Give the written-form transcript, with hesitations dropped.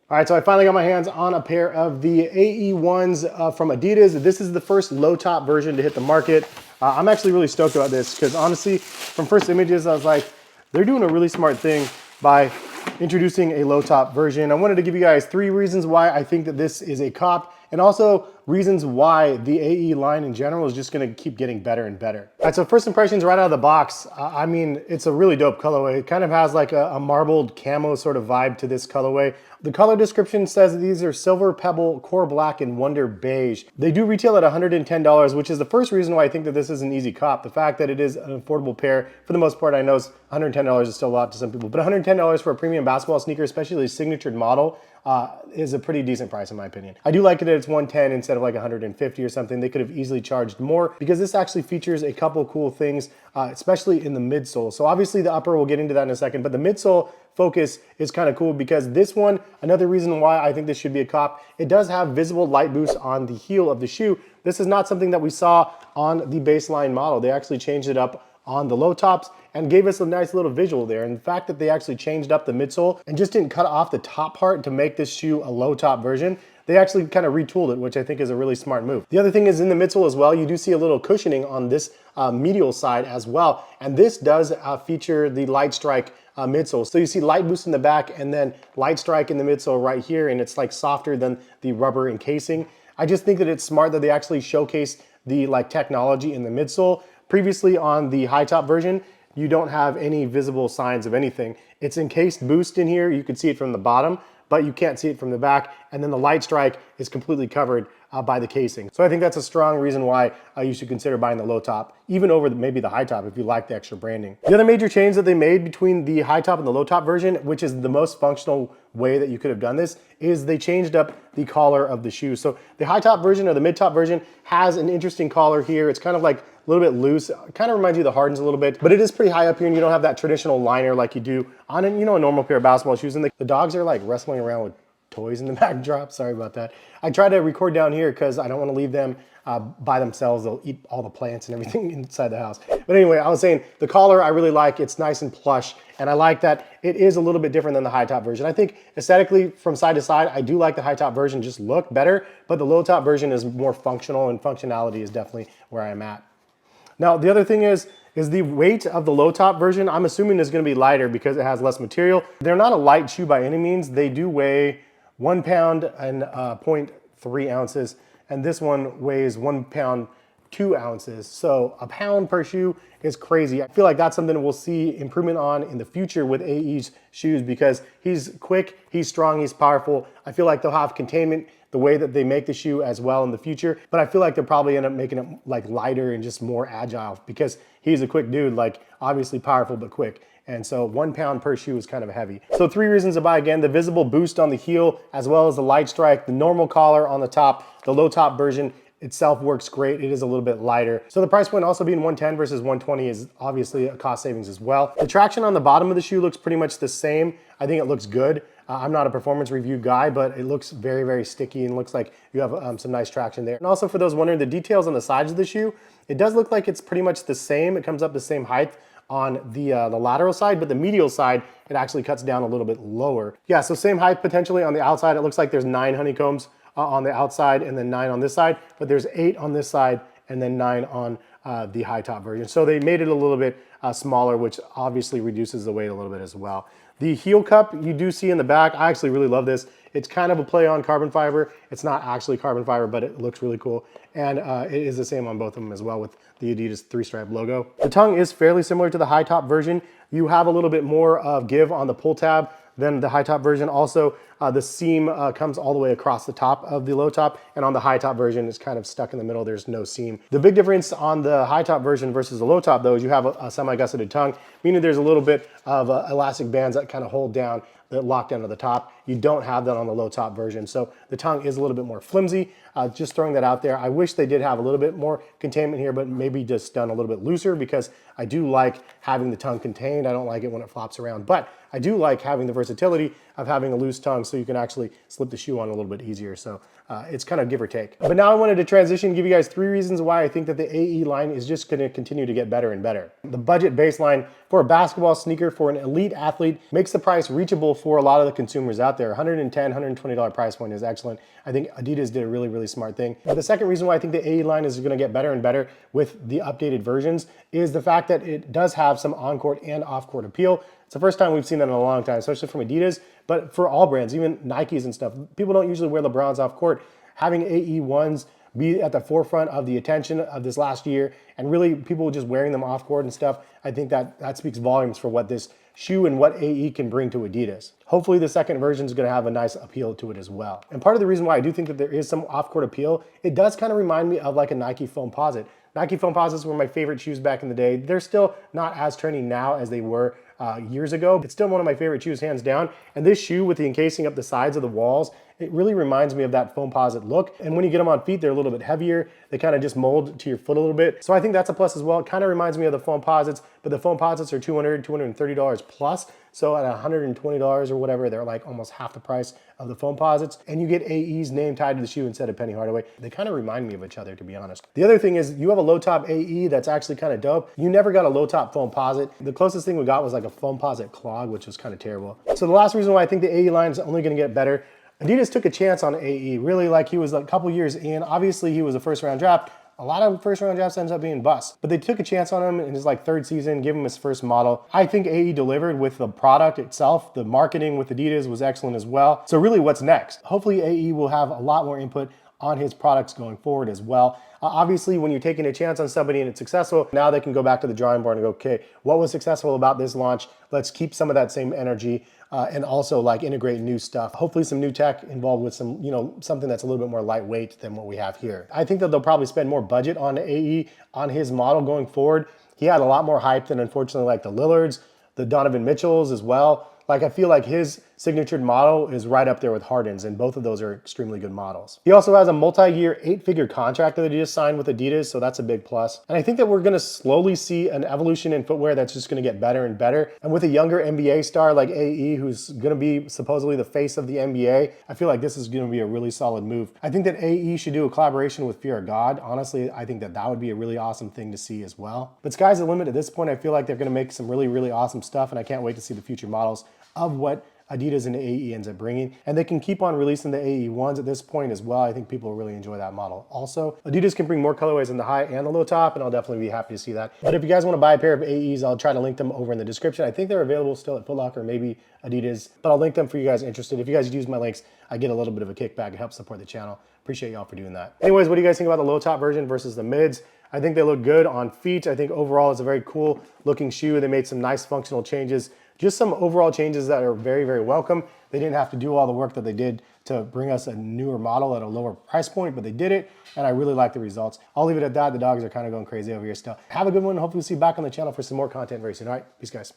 All right, so I finally got my hands on a pair of the AE1s from Adidas. This is the first low top version to hit the market. I'm actually really stoked about this because honestly, from first images, I was like, they're doing a really smart thing by introducing a low top version. I wanted to give you guys 3 reasons why I think that this is a cop, and also reasons why the AE line in general is just gonna keep getting better and better. All right, so first impressions right out of the box, I mean, it's a really dope colorway. It kind of has like a marbled camo sort of vibe to this colorway. The color description says that these are silver pebble, core black, and wonder beige. They do retail at $110, which is the first reason why I think that this is an easy cop. The fact that it is an affordable pair, for the most part, I know $110 is still a lot to some people, but $110 for a premium basketball sneaker, especially a signatured model, is a pretty decent price in my opinion. I do like it that it's 110 instead of like 150 or something. They could have easily charged more because this actually features a couple cool things, especially in the midsole. So obviously the upper, we'll get into that in a second, but the midsole focus is kind of cool because this one, another reason why I think this should be a cop, it does have visible light boost on the heel of the shoe. This is not something that we saw on the baseline model. They actually changed it up on the low tops and gave us a nice little visual there. And the fact that they actually changed up the midsole and just didn't cut off the top part to make this shoe a low top version, they actually kind of retooled it, which I think is a really smart move. The other thing is in the midsole as well, you do see a little cushioning on this medial side as well. And this does feature the light strike midsole. So you see light boost in the back and then light strike in the midsole right here, and it's like softer than the rubber encasing. I just think that it's smart that they actually showcase the like technology in the midsole. Previously on the high top version, you don't have any visible signs of anything. It's encased boost in here. You can see it from the bottom, but you can't see it from the back. And then the light strike is completely covered by the casing. So I think that's a strong reason why you should consider buying the low top, even over maybe the high top if you like the extra branding. The other major change that they made between the high top and the low top version, which is the most functional way that you could have done this, is they changed up the collar of the shoe. So the high top version or the mid top version has an interesting collar here. It's kind of like a little bit loose. It kind of reminds you of the Hardens a little bit, but it is pretty high up here and you don't have that traditional liner like you do on a normal pair of basketball shoes. And the dogs are like wrestling around with toys in the backdrop. Sorry about that. I try to record down here because I don't want to leave them by themselves. They'll eat all the plants and everything inside the house. But anyway, I was saying the collar I really like. It's nice and plush, and I like that it is a little bit different than the high top version. I think aesthetically from side to side, I do like the high top version just look better, but the low top version is more functional, and functionality is definitely where I'm at. Now, the other thing is the weight of the low top version, I'm assuming is gonna be lighter because it has less material. They're not a light shoe by any means. They do weigh 1 pound and 0.3 ounces. And this one weighs 1 pound, 2 ounces. So a pound per shoe is crazy. I feel like that's something we'll see improvement on in the future with AE's shoes because he's quick, he's strong, he's powerful. I feel like they'll have containment the way that they make the shoe as well in the future, but I feel like they'll probably end up making it like lighter and just more agile because he's a quick dude, like obviously powerful but quick. And so 1 pound per shoe is kind of heavy. So 3 reasons to buy again: the visible boost on the heel, as well as the light strike, the normal collar on the top. The low top version itself works great. It is a little bit lighter. So the price point also being 110 versus 120 is obviously a cost savings as well. The traction on the bottom of the shoe looks pretty much the same. I think it looks good. I'm not a performance review guy, but it looks very, very sticky and looks like you have some nice traction there. And also for those wondering, the details on the sides of the shoe, it does look like it's pretty much the same. It comes up the same height on the lateral side, but the medial side, it actually cuts down a little bit lower. Yeah, so same height potentially on the outside. It looks like there's 9 honeycombs on the outside and then 9 on this side, but there's 8 on this side and then 9 on the high top version. So they made it a little bit smaller, which obviously reduces the weight a little bit as well. The heel cup you do see in the back, I actually really love this. It's kind of a play on carbon fiber. It's not actually carbon fiber, but it looks really cool. And it is the same on both of them as well with the Adidas 3-stripe logo. The tongue is fairly similar to the high top version. You have a little bit more of give on the pull tab than the high top version. Also, the seam comes all the way across the top of the low top, and on the high top version, it's kind of stuck in the middle. There's no seam. The big difference on the high top version versus the low top, though, is you have a semi-gusseted tongue, meaning there's a little bit of elastic bands that kind of hold down the lockdown at the top. You don't have that on the low top version. So the tongue is a little bit more flimsy. Just throwing that out there. I wish they did have a little bit more containment here, but maybe just done a little bit looser because I do like having the tongue contained. I don't like it when it flops around, but I do like having the versatility of having a loose tongue so you can actually slip the shoe on a little bit easier. So it's kind of give or take. But now I wanted to transition and give you guys 3 reasons why I think that the AE line is just going to continue to get better and better. The budget baseline for a basketball sneaker for an elite athlete makes the price reachable for a lot of the consumers out there. out there. $110, $120 price point is excellent. I think Adidas did a really, really smart thing. But the second reason why I think the AE line is gonna get better and better with the updated versions is the fact that it does have some on-court and off-court appeal. It's the first time we've seen that in a long time, especially from Adidas, but for all brands, even Nikes and stuff. People don't usually wear LeBrons off court. Having AE1s be at the forefront of the attention of this last year, and really people just wearing them off court and stuff, I think that speaks volumes for what this shoe and what AE can bring to Adidas. Hopefully the second version is gonna have a nice appeal to it as well. And part of the reason why I do think that there is some off-court appeal, it does kind of remind me of like a Nike Foamposite. Nike Foamposites were my favorite shoes back in the day. They're still not as trendy now as they were years ago. It's still one of my favorite shoes, hands down. And this shoe with the encasing up the sides of the walls, it really reminds me of that Foamposite look. And when you get them on feet, they're a little bit heavier. They kind of just mold to your foot a little bit. So I think that's a plus as well. It kind of reminds me of the Foamposites, but the Foamposites are $200, $230 plus. So at $120 or whatever, they're like almost half the price of the Foamposites. And you get AE's name tied to the shoe instead of Penny Hardaway. They kind of remind me of each other, to be honest. The other thing is you have a low top AE that's actually kind of dope. You never got a low top Foamposite. The closest thing we got was like a Foamposite clog, which was kind of terrible. So the last reason why I think the AE line is only gonna get better, Adidas took a chance on AE, really, like he was a couple years in. Obviously he was a first round draft. A lot of first round drafts ends up being busts, but they took a chance on him in his like third season, gave him his first model. I think AE delivered with the product itself. The marketing with Adidas was excellent as well. So really what's next? Hopefully AE will have a lot more input on his products going forward as well. Obviously, when you're taking a chance on somebody and it's successful, now they can go back to the drawing board and go, okay, what was successful about this launch? Let's keep some of that same energy and also like integrate new stuff. Hopefully some new tech involved with some, something that's a little bit more lightweight than what we have here. I think that they'll probably spend more budget on AE on his model going forward. He had a lot more hype than unfortunately like the Lillards, the Donovan Mitchells as well. Like I feel like his signature model is right up there with Harden's, and both of those are extremely good models. He also has a multi-year 8-figure contract that he just signed with Adidas, so that's a big plus. And I think that we're gonna slowly see an evolution in footwear that's just gonna get better and better. And with a younger NBA star like AE, who's gonna be supposedly the face of the NBA, I feel like this is gonna be a really solid move. I think that AE should do a collaboration with Fear of God. Honestly, I think that that would be a really awesome thing to see as well. But sky's the limit at this point. I feel like they're gonna make some really, really awesome stuff, and I can't wait to see the future models of what Adidas and AE ends up bringing. And they can keep on releasing the AE1s at this point as well. I think people will really enjoy that model. Also, Adidas can bring more colorways in the high and the low top, and I'll definitely be happy to see that. But if you guys want to buy a pair of AEs, I'll try to link them over in the description. I think they're available still at Foot Locker, maybe Adidas, but I'll link them for you guys interested. If you guys use my links, I get a little bit of a kickback. It helps support the channel. Appreciate y'all for doing that. Anyways, what do you guys think about the low top version versus the mids? I think they look good on feet. I think overall it's a very cool looking shoe. They made some nice functional changes. Just some overall changes that are very, very welcome. They didn't have to do all the work that they did to bring us a newer model at a lower price point, but they did it, and I really like the results. I'll leave it at that. The dogs are kind of going crazy over here still. Have a good one. Hopefully we'll see you back on the channel for some more content very soon. All right, peace, guys.